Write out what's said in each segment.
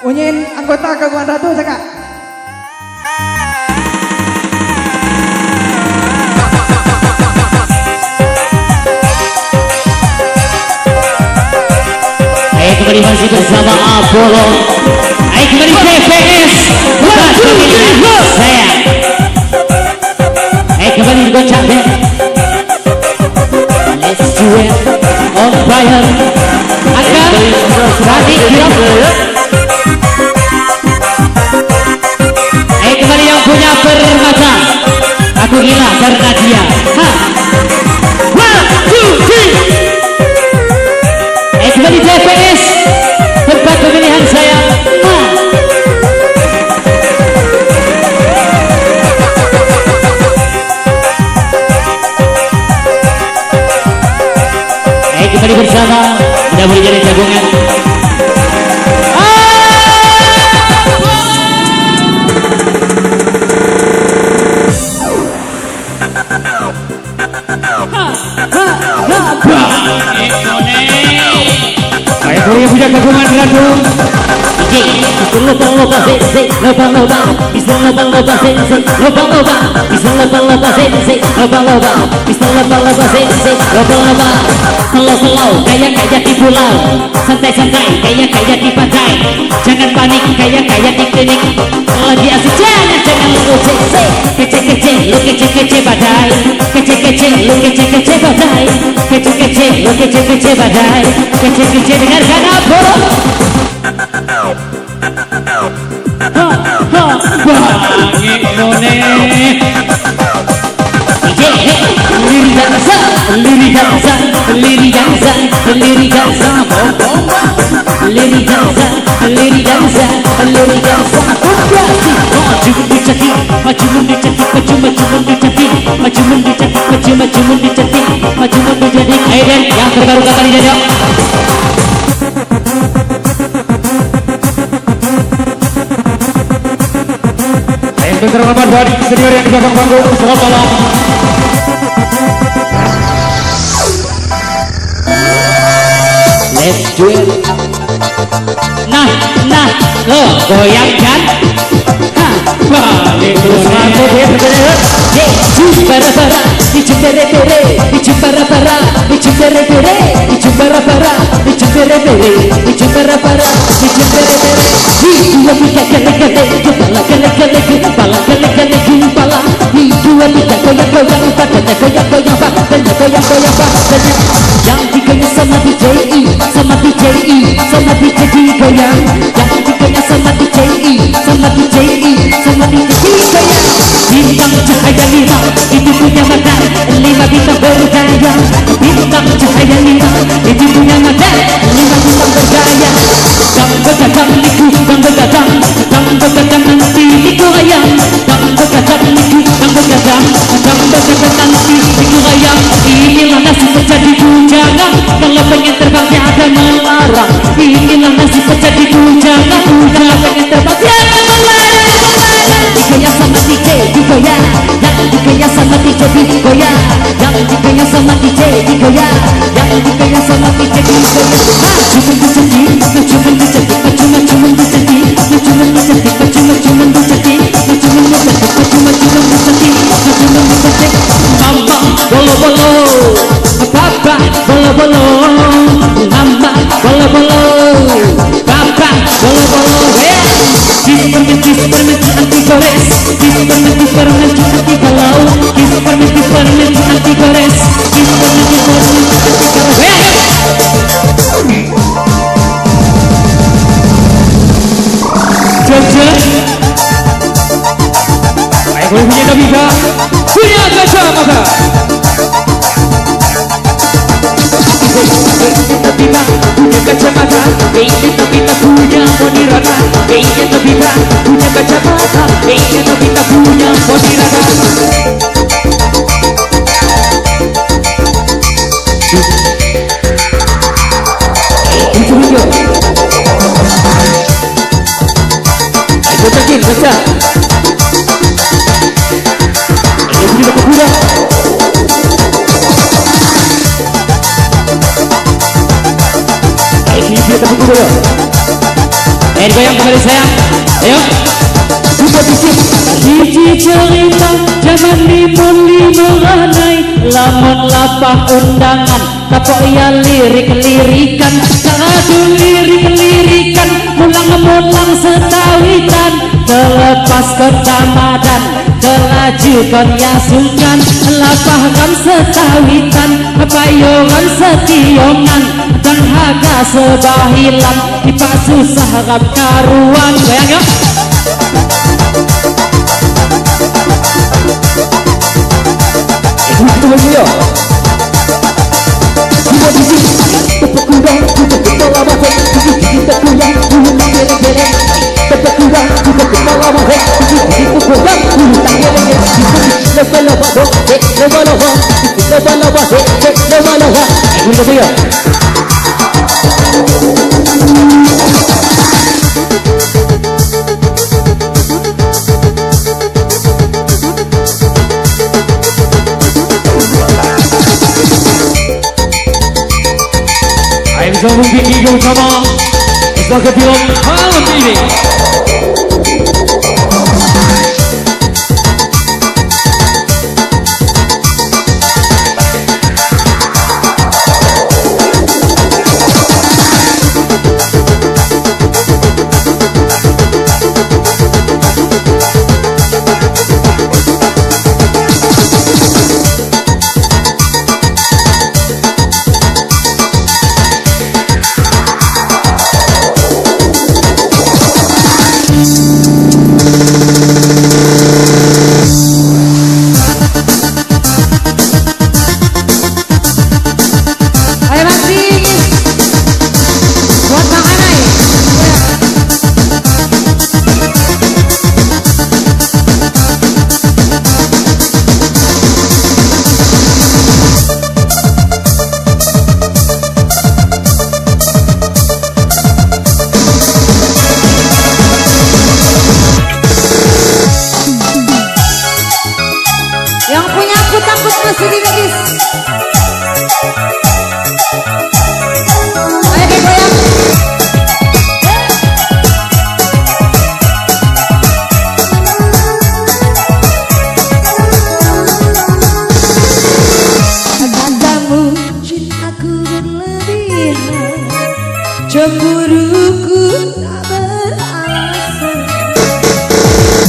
Unyin anggota Kagumuan Ratu Saka. Ayo kembali masih bersama Apollo. Ayo kembali PPS. Bukan pemilihan saya. Ayo kembali Gocak Band. Let's do it on fire. Akan tadi kirap. Ayo kembali yang punya permata. Aku gila karena dia. Ha. 1, 2, 3. Ayo kembali TPS. Tempat pemilihan saya. Ha. Ayo kembali bersama. Mudah boleh jadi jagungan. Ayo punya gabungan Bandung. Bisa loba-loba sensei, loba-loba. Bisa loba-loba sensei, loba-loba. Bisa loba-loba sensei, loba-loba. Bisa loba-loba sensei, loba-loba. Slow-slow, kayak di pulau. Santai-santai, kayak di pantai. Jangan panik, kayak di klinik. Lagi asik jangan lu kece-kece, lu kece-kece badai. Kece-kece, lu kece-kece badai. Kece-kece, lu kece-kece badai. Kece-kece dengarkan apa? Yang terbaru kali jajak. Untuk terhormat dari senior yang di belakang panggung, selamat malam. Let's do it. Nah, lo goyangkan. Balik terus mantap ya bener. Para-para, para-para, yang diganya sama DJI, sama DJI, sama DJI goyang. Yang diganya sama DJI, sama DJI, sama DJI goyang. Bintang cahaya 5, itu punya mata 5 bintang bergaya. Bintang cahaya 5, itu punya mata 5 bintang bergaya. Dang begadang liku, dang begadang, dang begadang nanti liku ayam. Dang begadang liku, dang begadang, dang begadang nanti liku ayam. Inilah nasi pecah di bujangan, kalau pengen terbang tiada melarang. Inilah nasi pecah di bujangan, kalau pengen terbang tiada melarang. Digaya sama DJ digoyang, yang digaya sama DJ digoyang, yang digaya sama DJ digoyang, yang digaya sama DJ digoyang. Cuman dicetik, cuman dicetik, cuman dicetik, cuman dicetik, cuman dicetik, cuman dicetik. Mama bolo-bolo, papa bolo-bolo, mama bolo-bolo, papa bolo-bolo. Dispermensi anti gores, dispermensi anti galau, dispermensi anti gores, dispermensi anti Jaja. Ayo boleh punya Nabika, punya kacamata. Nabika punya kacamata, Nabika punya monirana, Nabika punya kacamata, Nabika punya monirana. Itu video. Ayo cekin baca. Ayo punya kuda. Ayo punya kuda. goyang kembali sayang. Ayo. Hiji cerita zaman limun-limuranai, lamun lapah undangan kapok ya lirik-lirikan, karadu lirik-lirikan, mulang-mulang setawitan, terlepas kedamadan, kelajukan ya sulkan, lapahkan setawitan, payogan setiongan, dan haga sebahilan, ipak susah rap karuan. Goyang yuk. Itu dia. Dua biji, tepuk kurang, tutup kepala mahal, kita goyang, bulu geleng-geleng. Tepuk kurang, tutup kepala mahal, kita goyang, bulu geleng-geleng. Lepas-lepas, lepas-lepas, lepas-lepas, lepas-lepas. Itu dia. Bisa mungkin Giga Utama sebagai film malam ini. Cemburuku tak beralasan,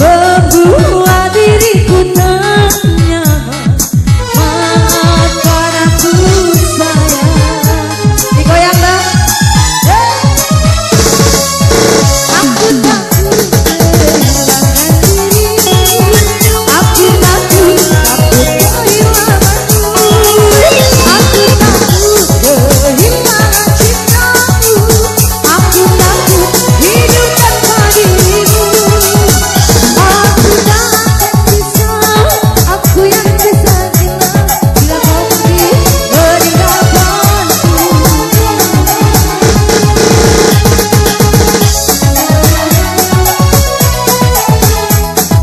membuat diriku tak nyaman. Maafkan aku sayang. Digoyang dong. Aku takut kehilangan dirimu. Aku takut kehilanganmu. Aku takut kehilangan cintamu. Aku takut hidup tanpa dirimu. Aku tak akan bisa, aku yang bisa hilang bila kau pergi meninggalkanku.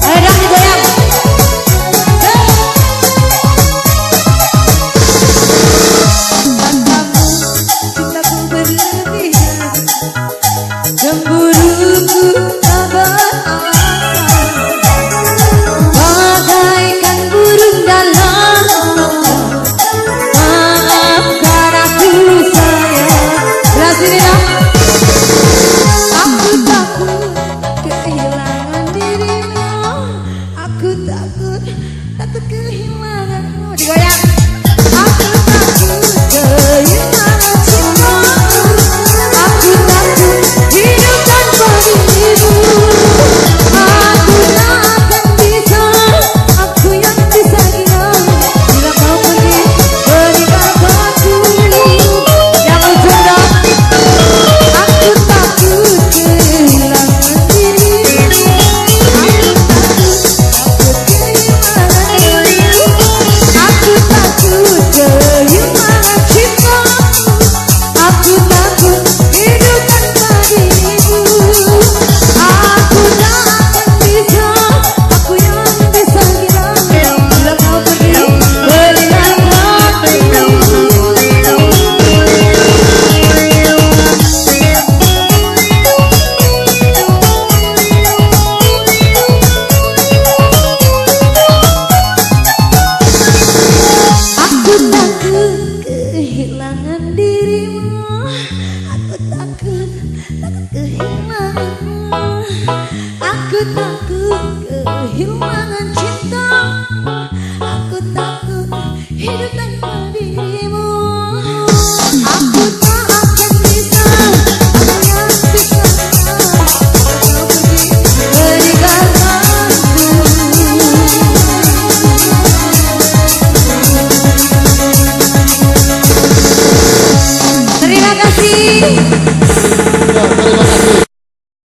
Ayo dong digoyang. Tanpamu cintaku berlebihan, cemburuku tak beralasan, bagaikan burung dalam lautan. Maafkan aku sayang. Belah sini dong. Aku takut kehilangan dirimu. Aku takut kehilanganmu. Digoyang. Aku takut kehilangan cintamu. Aku takut hidup tanpa dirimu. dirimu. Aku takut, takut kehilanganmu. Aku takut kehilangan cinta. Aku takut hidup tanpa dirimu. Aku tak akan bisa menyaksikan kau pergi meninggalkanku. Terima kasih.